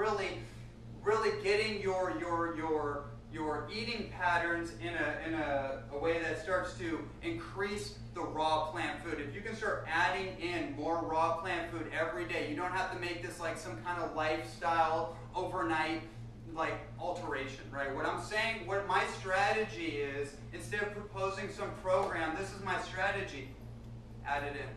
really getting your eating patterns in a way that starts to increase the raw plant food. If you can start adding in more raw plant food every day, you don't have to make this like some kind of lifestyle overnight like alteration, right? What I'm saying, what my strategy is, instead of proposing some program, this is my strategy. Add it in.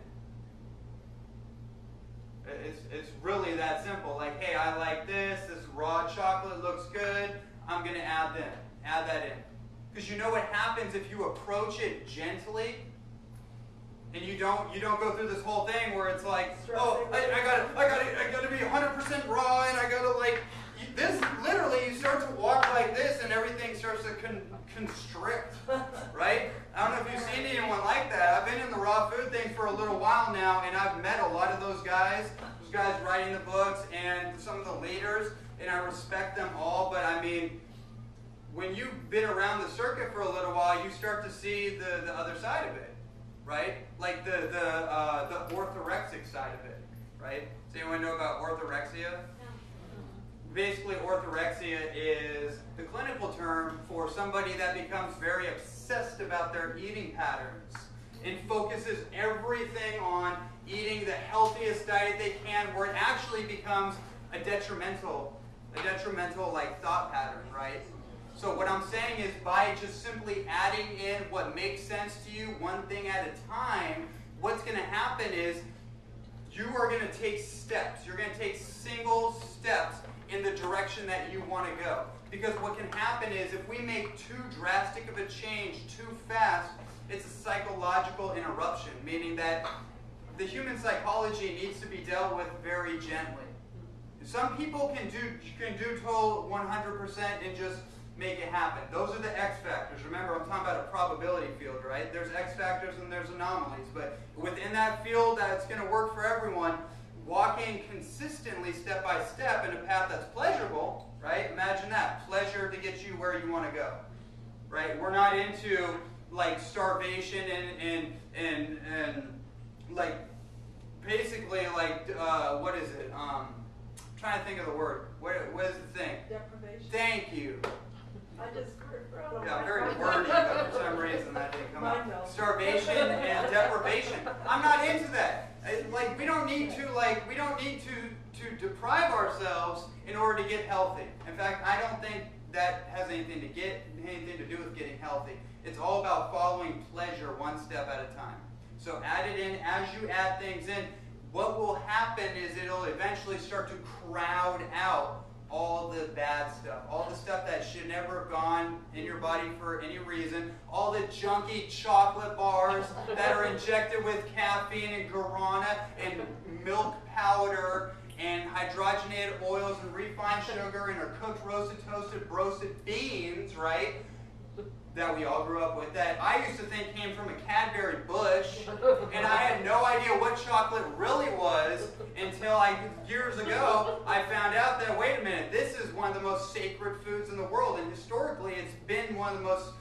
It's really that simple. Like, hey, I like this. This raw chocolate looks good. I'm going to add that in. Because you know what happens if you approach it gently, and you don't go through this whole thing where it's like, oh, I gotta be 100% raw, and I gotta like this. Literally, you start to walk like this, and everything starts to constrict, right? I don't know if you've seen anyone like that. I've been in the raw food thing for a little while now, and I've met a lot of those guys writing the books, and some of the leaders, and I respect them all. But I mean, when you've been around the circuit for a little while, you start to see the other side of it, right? Like the orthorexic side of it, right? Does anyone know about orthorexia? Basically, orthorexia is the clinical term for somebody that becomes very obsessed about their eating patterns and focuses everything on eating the healthiest diet they can, where it actually becomes a detrimental like thought pattern, right? So what I'm saying is, by just simply adding in what makes sense to you, one thing at a time, what's going to happen is you are going to take steps. You're going to take single steps in the direction that you want to go. Because what can happen is, if we make too drastic of a change too fast, it's a psychological interruption, meaning that the human psychology needs to be dealt with very gently. Some people can do total 100% and just make it happen. Those are the X factors. Remember, I'm talking about a probability field, right? There's X factors and there's anomalies. But within that field that's going to work for everyone, walking consistently step by step in a path that's pleasurable, right? Imagine that. Pleasure to get you where you want to go, right? We're not into like starvation and like basically like what is it? I'm trying to think of the word. What is the thing? Deprivation. Thank you. I just yeah, very wordy, but for some reason that didn't come out. Starvation and deprivation. I'm not into that. Like we don't need to deprive ourselves in order to get healthy. In fact, I don't think that has anything to do with getting healthy. It's all about following pleasure one step at a time. So add it in. As you add things in, what will happen is it'll eventually start to crowd out all the bad stuff, all the stuff that should never have gone in your body for any reason, all the junky chocolate bars that are injected with caffeine and guarana and milk powder and hydrogenated oils and refined sugar and are cooked, roasted, toasted, roasted beans, right? That we all grew up with, that I used to think came from a Cadbury bush, and I had no idea what chocolate really was until years ago, I found out that, wait a minute, this is one of the most sacred foods in the world, and historically it's been one of the most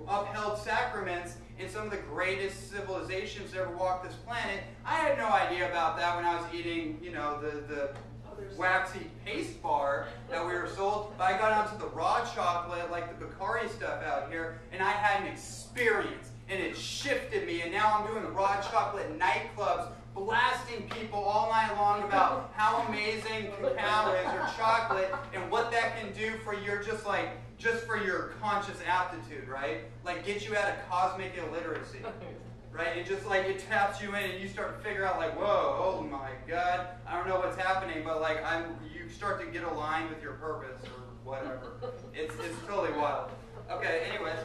upheld sacraments in some of the greatest civilizations that ever walked this planet. I had no idea about that when I was eating, you know, the waxy paste bar that we were sold, but I got onto the raw chocolate, like the Bakari stuff out here, and I had an experience, and it shifted me, and now I'm doing the raw chocolate nightclubs, blasting people all night long about how amazing cacao is, or chocolate, and what that can do for your, just for your conscious aptitude, right? Like, get you out of cosmic illiteracy. Right? It just like, it taps you in and you start to figure out like, whoa, oh my God, I don't know what's happening, but like you start to get aligned with your purpose or whatever. It's totally wild. Okay, anyways.